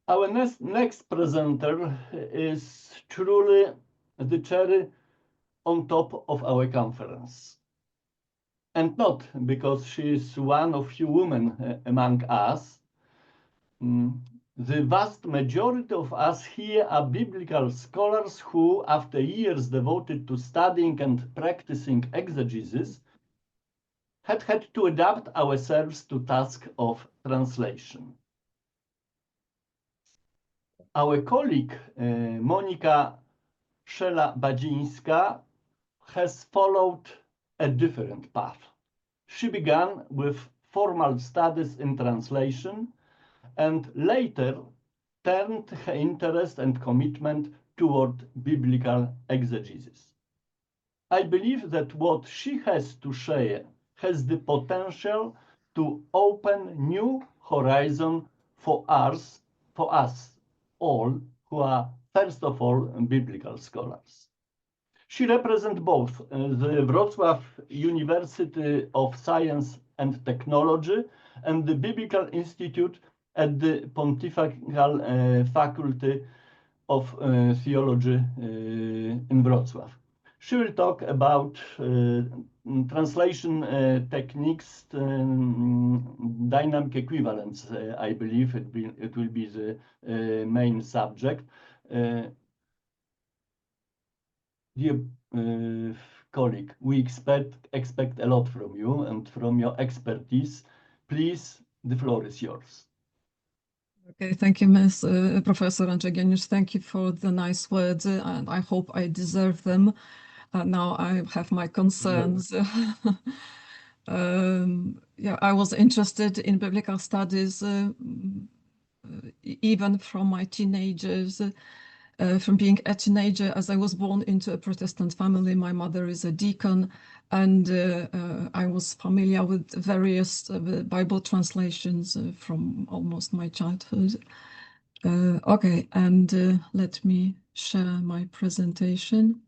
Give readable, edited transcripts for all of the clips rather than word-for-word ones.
Our next presenter is truly the cherry on top of our conference. And not because she is one of few women among us. The vast majority of us here are biblical scholars who, after years devoted to studying and practicing exegesis, had to adapt ourselves to task of translation. Our colleague, Monika Szela-Badzińska, has followed a different path. She began with formal studies in translation and later turned her interest and commitment toward biblical exegesis. I believe that what she has to share has the potential to open new horizon for us all who are, first of all, biblical scholars. She represents both the Wrocław University of Science and Technology and the Biblical Institute at the Pontifical Faculty of Theology in Wrocław. She will talk about translation techniques, dynamic equivalence. I believe it will be the main subject. Dear colleague, we expect a lot from you and from your expertise. Please, the floor is yours. Okay, thank you, Professor Andrzej Gieniusz. Thank you for the nice words, and I hope I deserve them. Now I have my concerns. Yeah, I was interested in biblical studies even from my teenagers. From being a teenager, as I was born into a Protestant family. My mother is a deacon, and I was familiar with various Bible translations from almost my childhood. Okay, and let me share my presentation.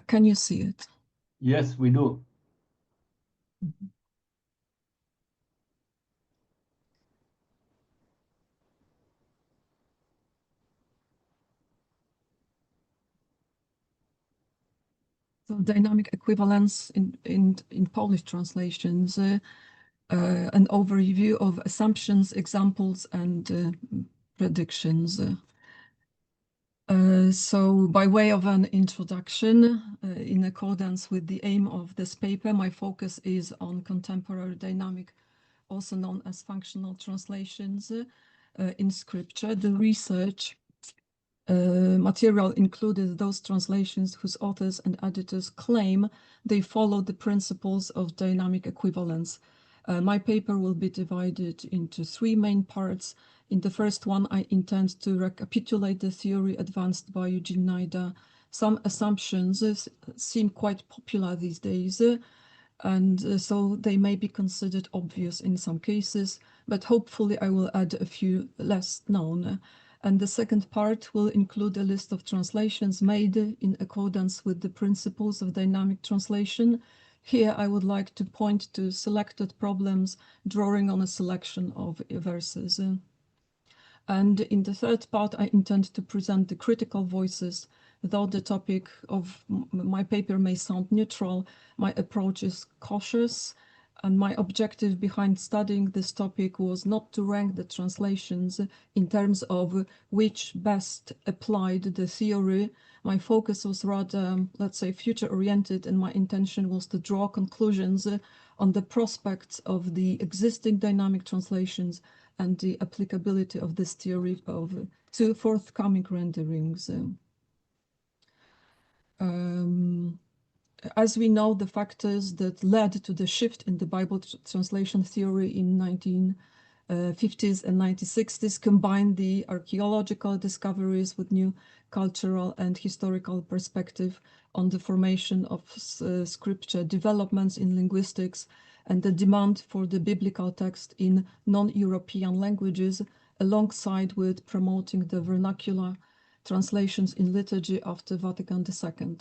Can you see it? Yes, we do. Mm-hmm. So dynamic equivalence in Polish translations, an overview of assumptions, examples, and predictions. So by way of an introduction, in accordance with the aim of this paper, my focus is on contemporary dynamic, also known as functional translations in scripture. The research material included those translations whose authors and editors claim they follow the principles of dynamic equivalence. My paper will be divided into three main parts. In the first one, I intend to recapitulate the theory advanced by Eugene Nida. Some assumptions seem quite popular these days, and so they may be considered obvious in some cases, but hopefully I will add a few less known. And the second part will include a list of translations made in accordance with the principles of dynamic translation. Here I would like to point to selected problems, drawing on a selection of verses. And in the third part, I intend to present the critical voices. Though the topic of my paper may sound neutral, my approach is cautious, and my objective behind studying this topic was not to rank the translations in terms of which best applied the theory. My focus was rather, let's say, future-oriented, and my intention was to draw conclusions on the prospects of the existing dynamic translations and the applicability of this theory to forthcoming renderings. As we know, the factors that led to the shift in the Bible translation theory in 1950s and 1960s combined the archaeological discoveries with new cultural and historical perspective on the formation of scripture, developments in linguistics, and the demand for the biblical text in non-European languages, alongside with promoting the vernacular translations in liturgy after Vatican II.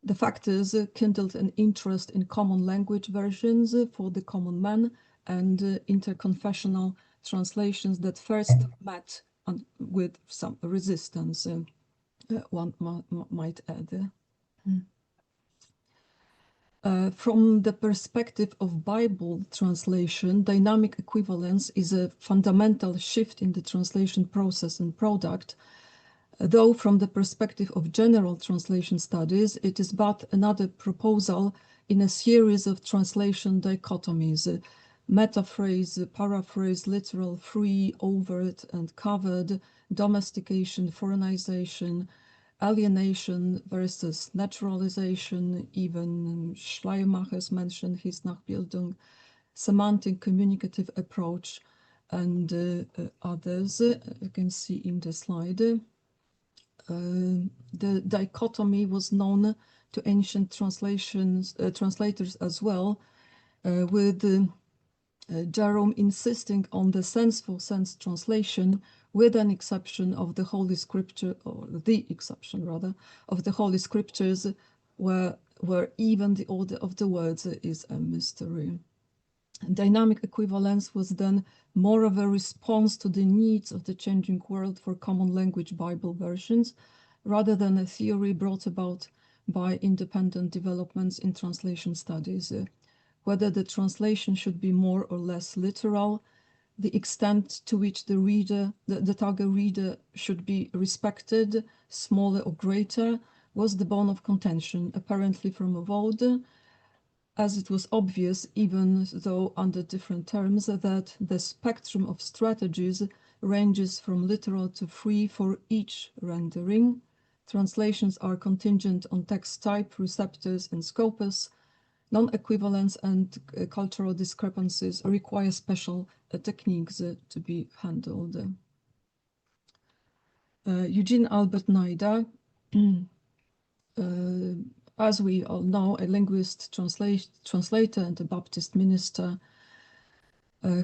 The factors kindled an interest in common language versions for the common man and interconfessional translations that first met with some resistance, one might add. From the perspective of Bible translation, dynamic equivalence is a fundamental shift in the translation process and product, though from the perspective of general translation studies, it is but another proposal in a series of translation dichotomies, metaphrase, paraphrase, literal, free, overt, and covered, domestication, foreignization, alienation versus naturalization, even Schleiermacher's mentioned his Nachbildung, semantic communicative approach, and others you can see in the slide. The dichotomy was known to ancient translators as well, with Jerome insisting on the sense-for sense translation, with an exception of the Holy Scripture, or the exception rather, of the Holy Scriptures, where even the order of the words is a mystery. Dynamic equivalence was then more of a response to the needs of the changing world for common language Bible versions, rather than a theory brought about by independent developments in translation studies. Whether the translation should be more or less literal, the extent to which the reader, the target reader should be respected, smaller or greater, was the bone of contention, apparently from of old, as it was obvious, even though under different terms, that the spectrum of strategies ranges from literal to free for each rendering. Translations are contingent on text type, receptors, and scopus. Non-equivalence and cultural discrepancies require special techniques to be handled. Eugene Albert Nida, as we all know, a linguist, translator, and a Baptist minister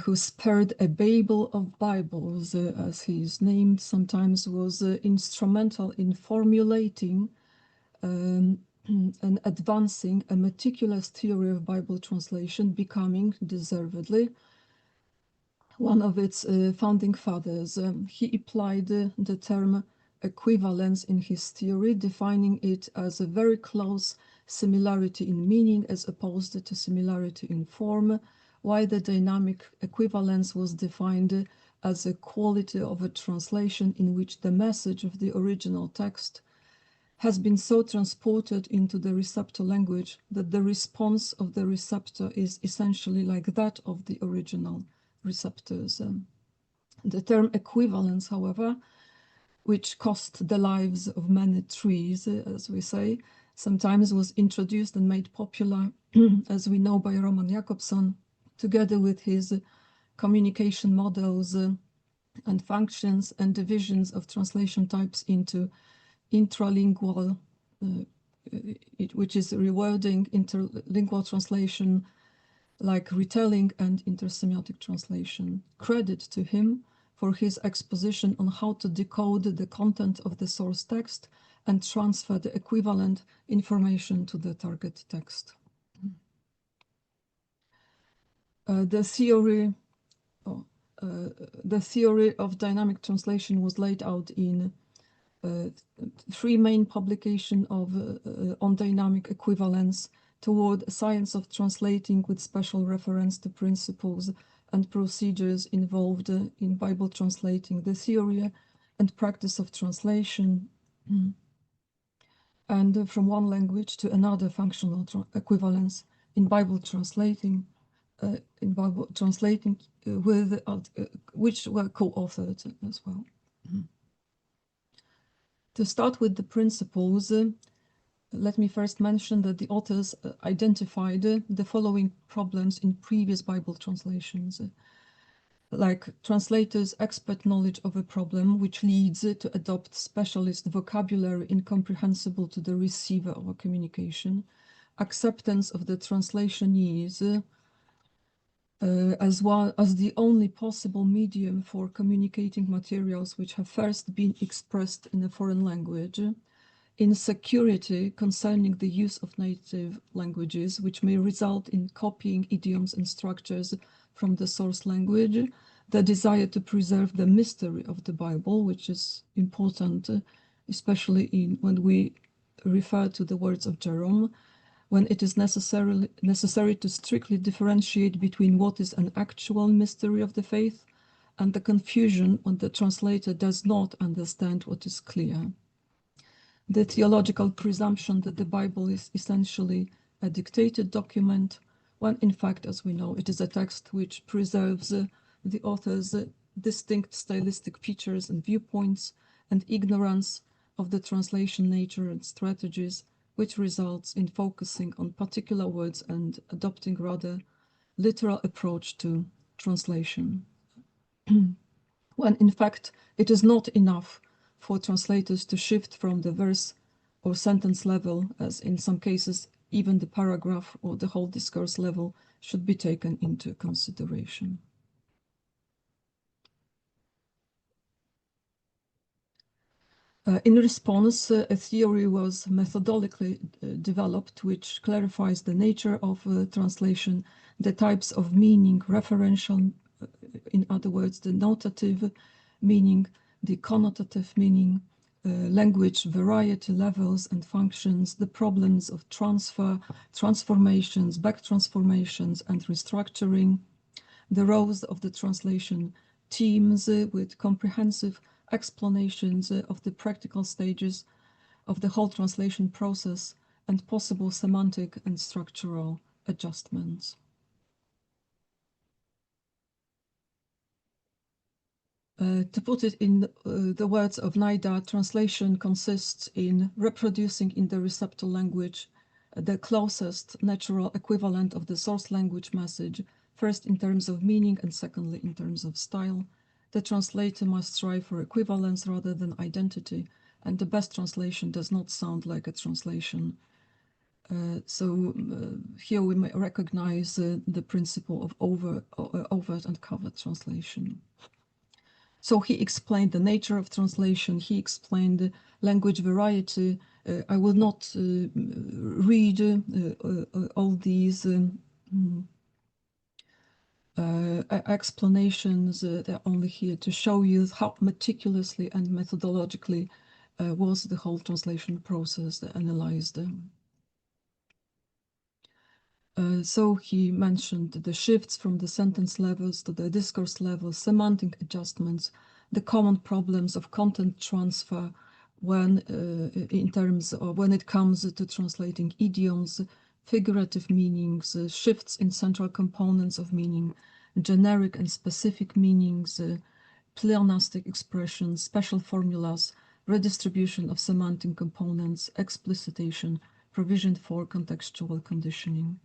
who spared a Babel of Bibles, as he is named sometimes, was instrumental in formulating and advancing a meticulous theory of Bible translation, becoming, deservedly, one of its founding fathers. He applied the term equivalence in his theory, defining it as a very close similarity in meaning as opposed to similarity in form, while the dynamic equivalence was defined as a quality of a translation in which the message of the original text has been so transported into the receptor language that the response of the receptor is essentially like that of the original receptors. The term equivalence, however, which cost the lives of many trees, as we say, sometimes was introduced and made popular, as we know, by Roman Jakobson, together with his communication models and functions and divisions of translation types into intralingual, which is rewording, interlingual translation, like retelling, and intersemiotic translation. Credit to him for his exposition on how to decode the content of the source text and transfer the equivalent information to the target text. The theory of dynamic translation was laid out in three main publications on dynamic equivalence: Toward a Science of Translating, with special reference to principles and procedures involved in Bible translating, the theory and practice of translation, and From One Language to Another, Functional Equivalence in Bible translating, with which were co-authored as well. To start with the principles, let me first mention that the authors identified the following problems in previous Bible translations, like translators' expert knowledge of a problem, which leads to adopt specialist vocabulary incomprehensible to the receiver of a communication, acceptance of the translation needs as well as the only possible medium for communicating materials which have first been expressed in a foreign language, insecurity concerning the use of native languages, which may result in copying idioms and structures from the source language, the desire to preserve the mystery of the Bible, which is important, especially when we refer to the words of Jerome, when it is necessary to strictly differentiate between what is an actual mystery of the faith and the confusion when the translator does not understand what is clear. The theological presumption that the Bible is essentially a dictated document, when in fact, as we know, it is a text which preserves the author's distinct stylistic features and viewpoints, and ignorance of the translation nature and strategies, which results in focusing on particular words and adopting rather literal approach to translation. When in fact it is not enough for translators to shift from the verse or sentence level, as in some cases even the paragraph or the whole discourse level should be taken into consideration. In response, a theory was methodologically developed which clarifies the nature of translation, the types of meaning, referential, in other words, the notative meaning, the connotative meaning, language variety levels and functions, the problems of transfer, transformations, back transformations, and restructuring, the roles of the translation teams with comprehensive explanations of the practical stages of the whole translation process and possible semantic and structural adjustments. To put it in the words of Nida, translation consists in reproducing in the receptor language the closest natural equivalent of the source language message, first in terms of meaning and secondly in terms of style. The translator must strive for equivalence rather than identity, and the best translation does not sound like a translation. Here we may recognize the principle of overt and covert translation. So he explained the nature of translation, he explained language variety. I will not read all these explanations. They're only here to show you how meticulously and methodologically was the whole translation process analyzed. So he mentioned the shifts from the sentence levels to the discourse levels, semantic adjustments, the common problems of content transfer when in terms of when it comes to translating idioms, figurative meanings, shifts in central components of meaning, generic and specific meanings, pleonastic expressions, special formulas, redistribution of semantic components, explicitation, provision for contextual conditioning.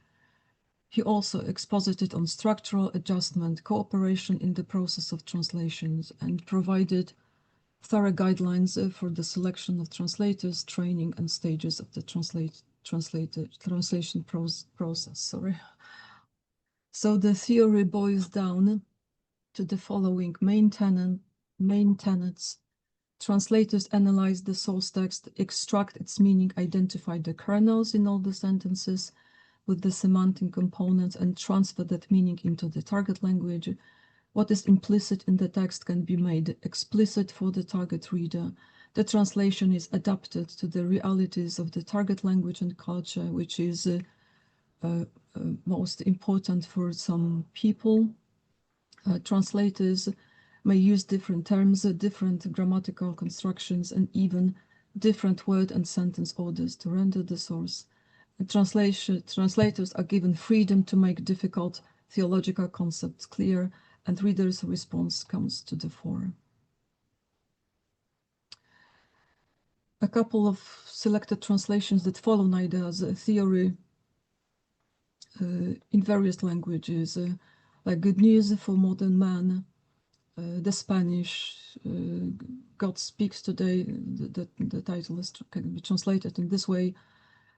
He also exposited on structural adjustment, cooperation in the process of translations, and provided thorough guidelines for the selection of translators, training, and stages of the translation process. So the theory boils down to the following main tenets. Translators analyze the source text, extract its meaning, identify the kernels in all the sentences with the semantic components, and transfer that meaning into the target language. What is implicit in the text can be made explicit for the target reader. The translation is adapted to the realities of the target language and culture, which is most important for some people. Translators may use different terms, different grammatical constructions, and even different word and sentence orders to render the source. Translators are given freedom to make difficult theological concepts clear, and readers' response comes to the fore. A couple of selected translations that follow Nida's theory in various languages, like Good News for Modern Man, the Spanish, God Speaks Today, the title can be translated in this way,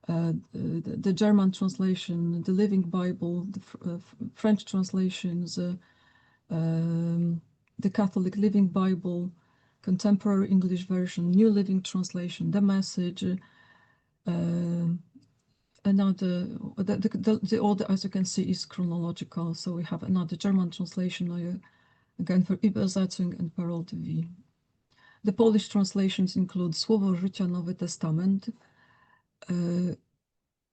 the German translation, the Living Bible, the French translations, the Catholic Living Bible, Contemporary English Version, New Living Translation, The Message, another, the order, as you can see, is chronological. So we have another German translation, again for Übersetzung and Parol.tv. The Polish translations include Słowo Życia, Nowy Testament,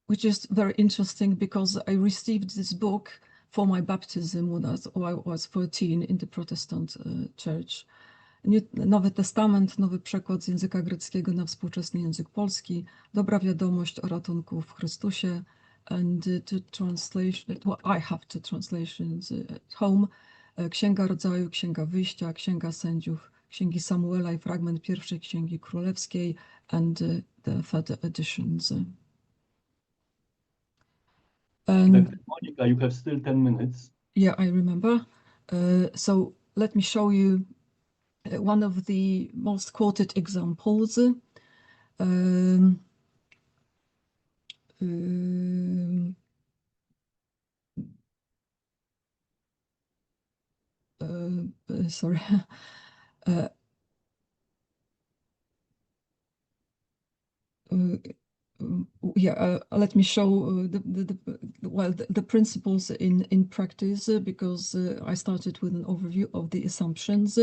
which is very interesting because I received this book for my baptism when I was 14 in the Protestant church. Nowy Testament, nowy przekład z języka greckiego na współczesny język polski, Dobra wiadomość o ratunku w Chrystusie, and the translation, well, I have two translations at home, Księga Rodzaju, Księga Wyjścia, Księga Sędziów, Księgi Samuela i fragment pierwszej Księgi Królewskiej, and the further editions. And Monika, you have still 10 minutes. Yeah, I remember. So let me show you one of the most quoted examples. Sorry. Let me show the principles in practice, because I started with an overview of the assumptions.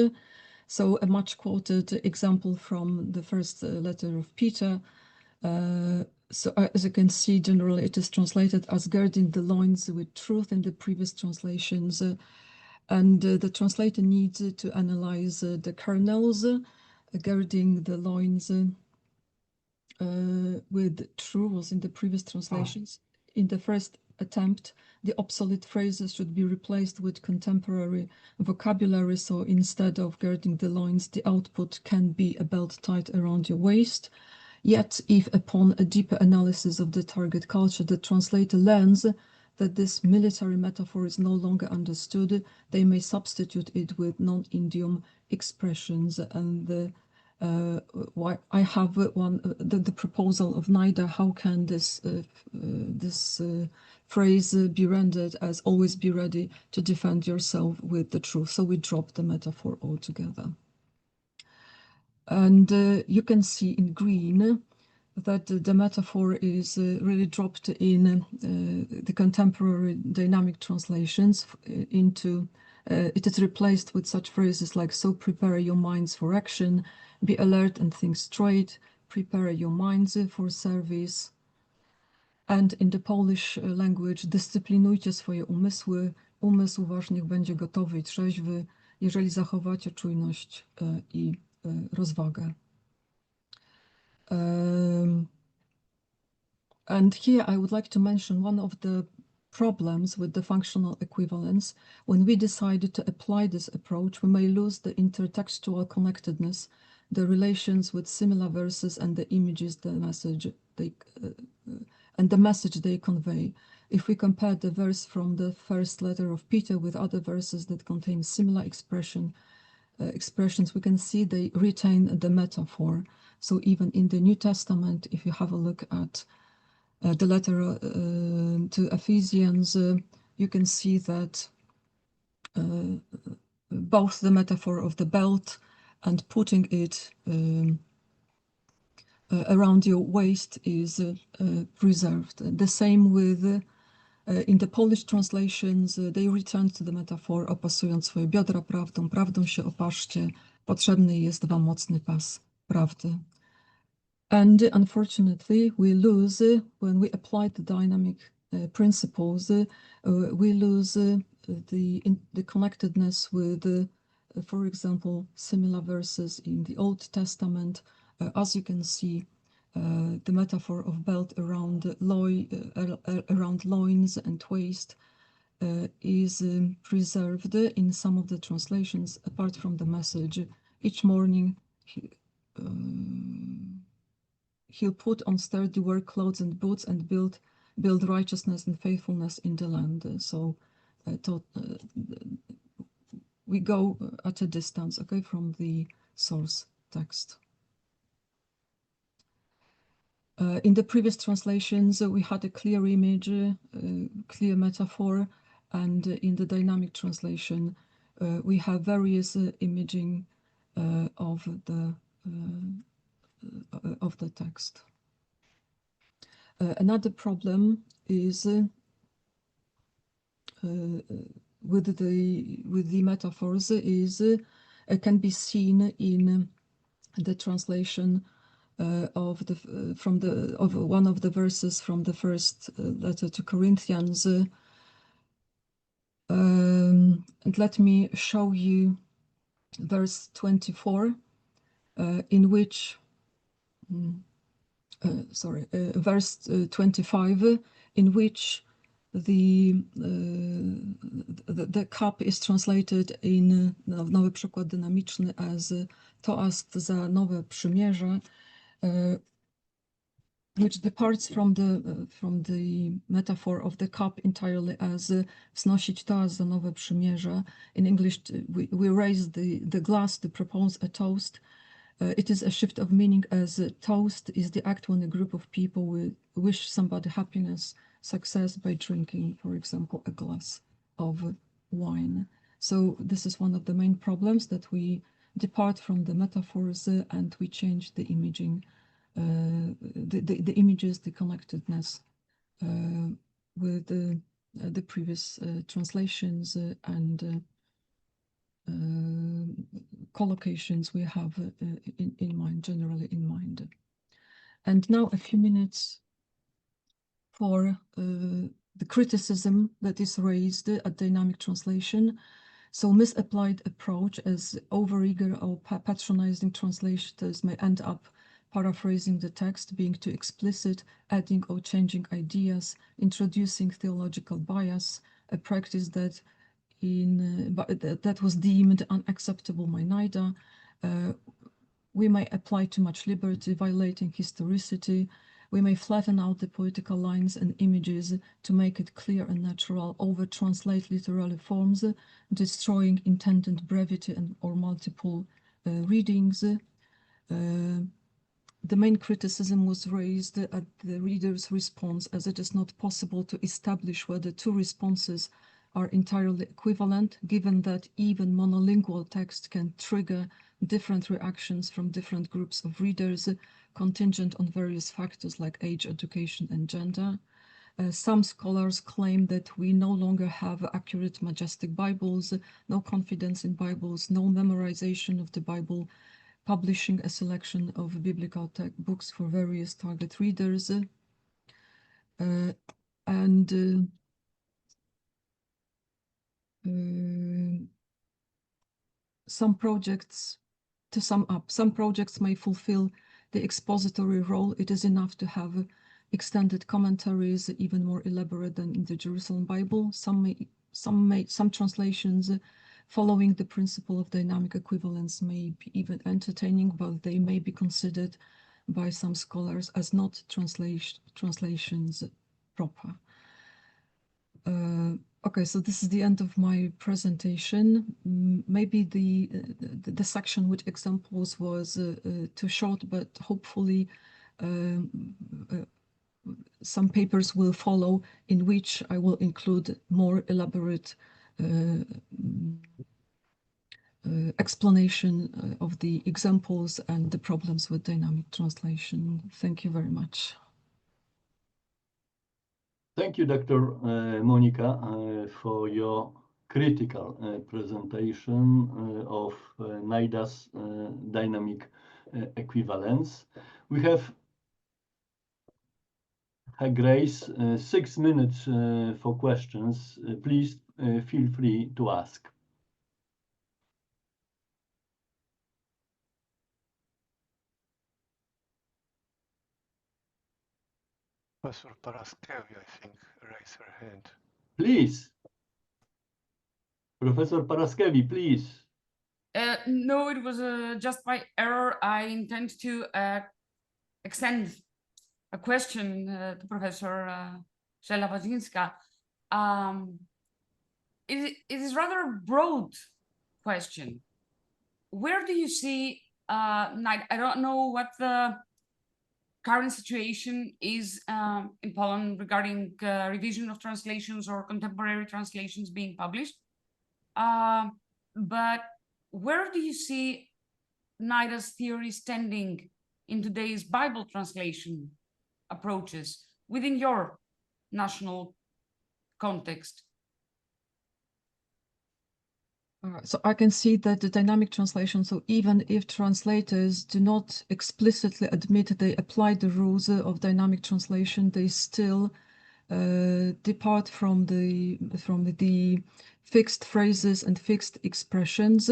So a much quoted example from the first letter of Peter. So as you can see, generally it is translated as girding the loins with truth in the previous translations. And the translator needs to analyze the kernels, girding the loins with true was in the previous translations. In the first attempt, the obsolete phrases should be replaced with contemporary vocabulary. So instead of girding the loins, the output can be a belt tied around your waist. Yet, if upon a deeper analysis of the target culture, the translator learns that this military metaphor is no longer understood, they may substitute it with non-idiom expressions. And why I have the proposal of Nida. How can this phrase be rendered as "always be ready to defend yourself with the truth"? So we drop the metaphor altogether. And you can see in green that the metaphor is really dropped in the contemporary dynamic translations into, it is replaced with such phrases like, so prepare your minds for action, be alert and think straight, prepare your minds for service. And in the Polish language, dyscyplinujcie swoje umysły, umysł wasz niech będzie gotowy i trzeźwy, jeżeli zachowacie czujność i rozwagę. And here I would like to mention one of the problems with the functional equivalence. When we decide to apply this approach, we may lose the intertextual connectedness, the relations with similar verses and the images, the message they convey. If we compare the verse from the first letter of Peter with other verses that contain similar expressions, we can see they retain the metaphor. So even in the New Testament, if you have a look at the letter to Ephesians, you can see that both the metaphor of the belt and putting it around your waist is preserved. The same with in the Polish translations, they return to the metaphor, opasując swoje biodra prawdą, prawdą się opaszcie, potrzebny jest wam mocny pas prawdy. And unfortunately, we lose, when we apply the dynamic principles, we lose the connectedness with, for example, similar verses in the Old Testament. As you can see, the metaphor of belt around loins and waist is preserved in some of the translations, apart from the message. Each morning, he'll put on sturdy work clothes and boots and build righteousness and faithfulness in the land. So we go at a distance, okay, from the source text. In the previous translations, we had a clear image, clear metaphor, and in the dynamic translation, we have various imaging of the text. Another problem is with the metaphors is can be seen in the translation of one of the verses from the first letter to Corinthians. And let me show you verse 24, in which verse 25, in which the cup is translated in nowy przykład dynamiczny as toast za nowe przymierze, which departs from the metaphor of the cup entirely as wznosić toast za nowe przymierze. In English, we raise the glass to propose a toast. It is a shift of meaning, as a toast is the act when a group of people will wish somebody happiness, success by drinking, for example, a glass of wine. So this is one of the main problems, that we depart from the metaphors and we change the imaging, the images, the connectedness with the previous translations and collocations we have in mind, generally in mind. And now a few minutes for the criticism that is raised at dynamic translation. So misapplied approach, as overeager or patronizing translators may end up paraphrasing the text, being too explicit, adding or changing ideas, introducing theological bias, a practice that that was deemed unacceptable by Nida. We may apply too much liberty, violating historicity. We may flatten out the poetical lines and images to make it clear and natural, over-translate literary forms, destroying intended brevity or multiple readings. The main criticism was raised at the reader's response, as it is not possible to establish whether two responses are entirely equivalent, given that even monolingual text can trigger different reactions from different groups of readers, contingent on various factors like age, education, and gender. Some scholars claim that we no longer have accurate, majestic Bibles, no confidence in Bibles, no memorization of the Bible, publishing a selection of biblical books for various target readers. Some projects, to sum up, some projects may fulfill the expository role. It is enough to have extended commentaries, even more elaborate than in the Jerusalem Bible. Some translations following the principle of dynamic equivalence may be even entertaining, but they may be considered by some scholars as not translations proper. Okay, so this is the end of my presentation. Maybe the section with examples was too short, but hopefully some papers will follow in which I will include more elaborate explanation of the examples and the problems with dynamic translation. Thank you very much. Thank you, Dr. Monika, for your critical presentation of Nida's dynamic equivalence. We have, Her Grace, 6 minutes for questions. Please feel free to ask. Professor Paraskevi, I think, raised her hand. Please. Professor Paraskevi, please. No, it was just by error. I intend to extend a question to Professor Szela-Badzińska. It is rather a broad question. Where do you see, I don't know what the current situation is in Poland regarding revision of translations or contemporary translations being published. But where do you see Nida's theory standing in today's Bible translation approaches within your national context? So I can see that the dynamic translation, so even if translators do not explicitly admit they apply the rules of dynamic translation, they still depart from the fixed phrases and fixed expressions.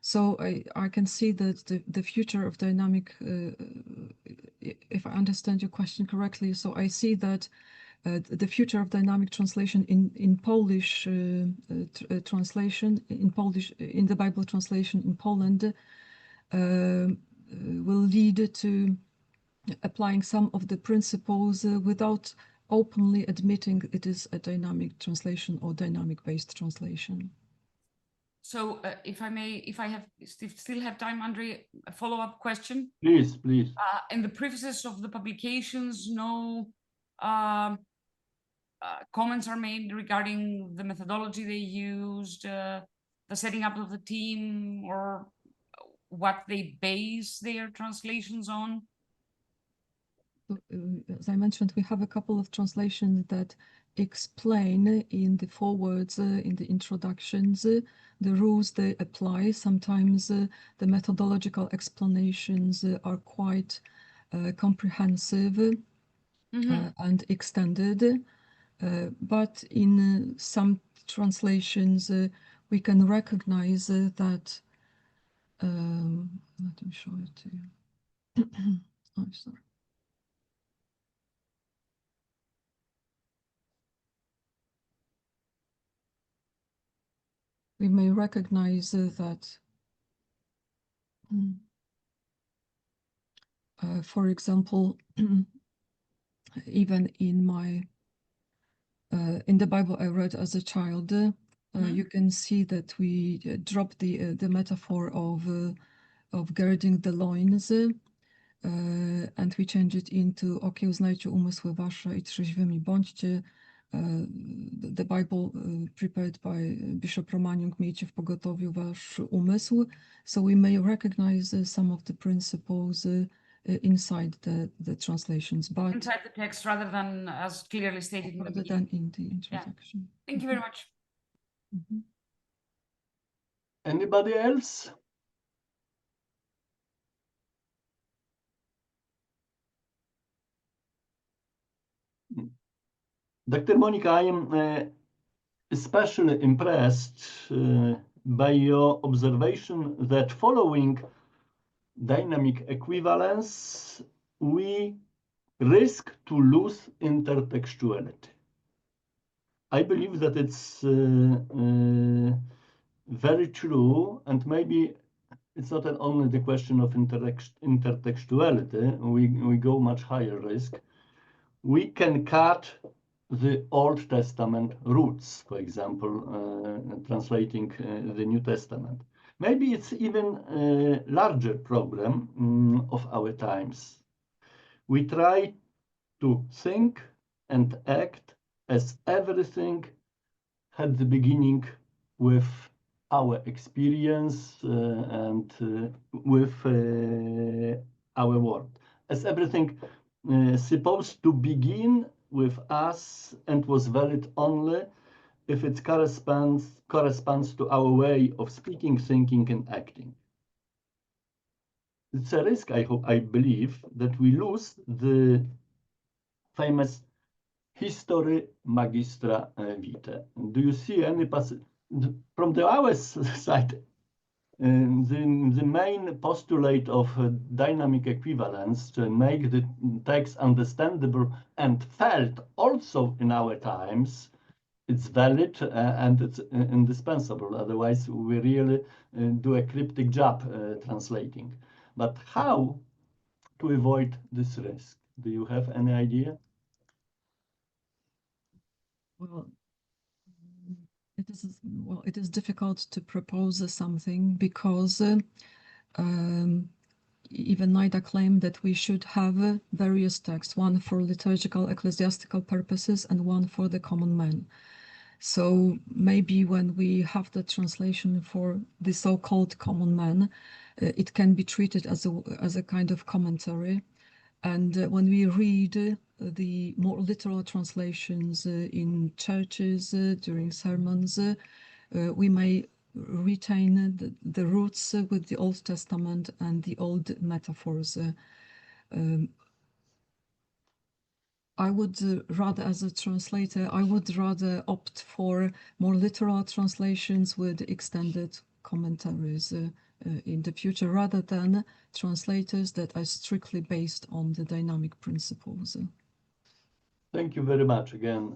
So I can see that the future of dynamic, if I understand your question correctly, so I see that the future of dynamic translation in Polish translation, in Polish, in the Bible translation in Poland, will lead to applying some of the principles without openly admitting it is a dynamic translation or dynamic-based translation. So if I may, if I have still have time, Andrzej, a follow-up question. Please, please. In the prefaces of the publications, no comments are made regarding the methodology they used, the setting up of the team, or what they base their translations on? As I mentioned, we have a couple of translations that explain in the forewords, in the introductions, the rules they apply. Sometimes the methodological explanations are quite comprehensive and extended. But in some translations, we can recognize that. Let me show it to you. Oh, sorry. We may recognize that, for example, even in my in the Bible I read as a child, you can see that we drop the metaphor of girding the loins, and we change it into okiełznajcie umysły wasze I trzeźwymi bądźcie. The Bible prepared by Bishop Romaniuk, miejcie w pogotowiu wasz umysł. So we may recognize some of the principles inside the translations, but inside the text rather than as clearly stated in the rather beginning. than in the introduction. Yeah. Thank you very much. Anybody else? Dr. Monika, I am especially impressed by your observation that following dynamic equivalence, we risk to lose intertextuality. I believe that it's very true, and maybe it's not only the question of intertextuality, we go much higher risk. We can cut the Old Testament roots, for example, translating the New Testament. Maybe it's even a larger problem of our times. We try to think and act as everything had the beginning with our experience and with our world, as everything supposed to begin with us and was valid only if it corresponds to our way of speaking, thinking, and acting. It's a risk, I believe, that we lose the famous history magistra vitae. Do you see any passage from our side? The main postulate of dynamic equivalence to make the text understandable and felt also in our times, it's valid and it's indispensable. Otherwise, we really do a cryptic job translating. But how to avoid this risk? Do you have any idea? Well, it is difficult to propose something because even Nida claimed that we should have various texts, one for liturgical, ecclesiastical purposes and one for the common man. So maybe when we have the translation for the so-called common man, it can be treated as a kind of commentary. And when we read the more literal translations in churches during sermons, we may retain the roots with the Old Testament and the old metaphors. I would rather, as a translator, I would rather opt for more literal translations with extended commentaries in the future, rather than translators that are strictly based on the dynamic principles. Thank you very much again.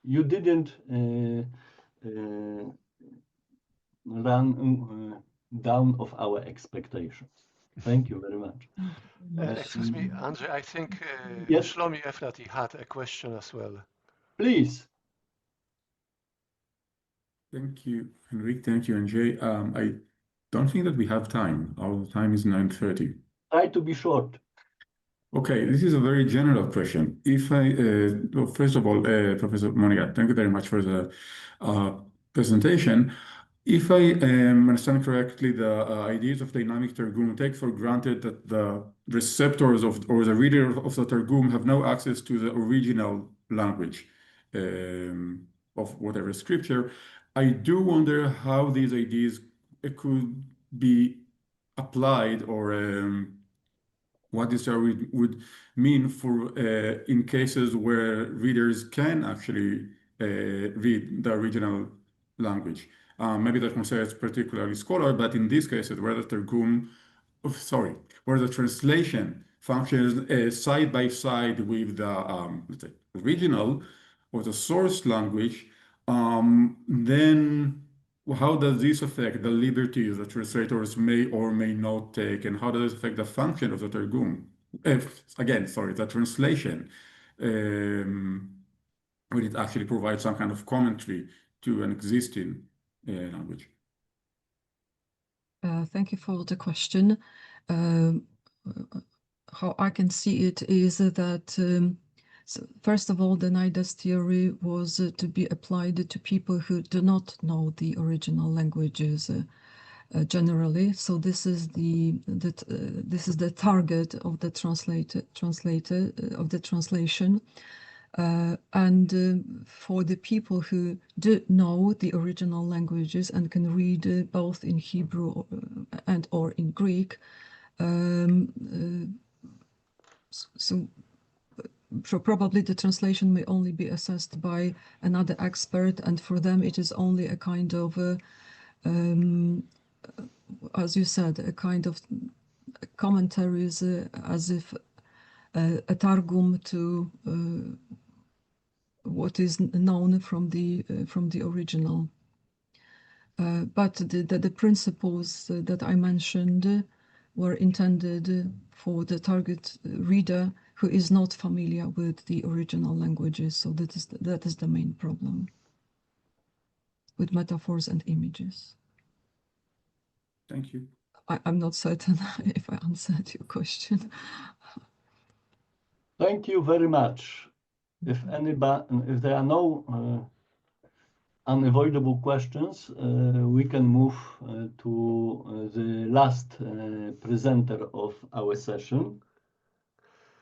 You didn't run down of our expectations. Thank you very much. Excuse me, Andrzej, I think Yes. Shlomi Efrati had a question as well. Please. Thank you, Henrik. Thank you, Andrzej. I don't think that we have time. Our time is 9:30. Try to be short. Okay, this is a very general question. If I, well, first of all, Professor Monika, thank you very much for the presentation. If I understand correctly, the ideas of dynamic Targum take for granted that the receptors of, or the reader of the Targum have no access to the original language of whatever scripture. I do wonder how these ideas could be applied, or what this would mean for in cases where readers can actually read the original language. Maybe that concerns particularly scholar, but in these cases where the Targum, where the translation functions side by side with the let's say, original or the source language, then how does this affect the liberties that translators may or may not take, and how does it affect the function of the Targum? Again, sorry, the translation, when it actually provides some kind of commentary to an existing language. Thank you for the question. How I can see it is that so first of all, the Nida's theory was to be applied to people who do not know the original languages generally. So this is the target of the translator of the translation. And for the people who do know the original languages and can read both in Hebrew and or in Greek, so probably the translation may only be assessed by another expert, and for them it is only a kind of, as you said, a kind of commentaries, as if a targum to what is known from the original. But the principles that I mentioned were intended for the target reader who is not familiar with the original languages. So that is the main problem with metaphors and images. Thank you. I'm not certain if I answered your question. Thank you very much. If there are no unavoidable questions, we can move to the last presenter of our session.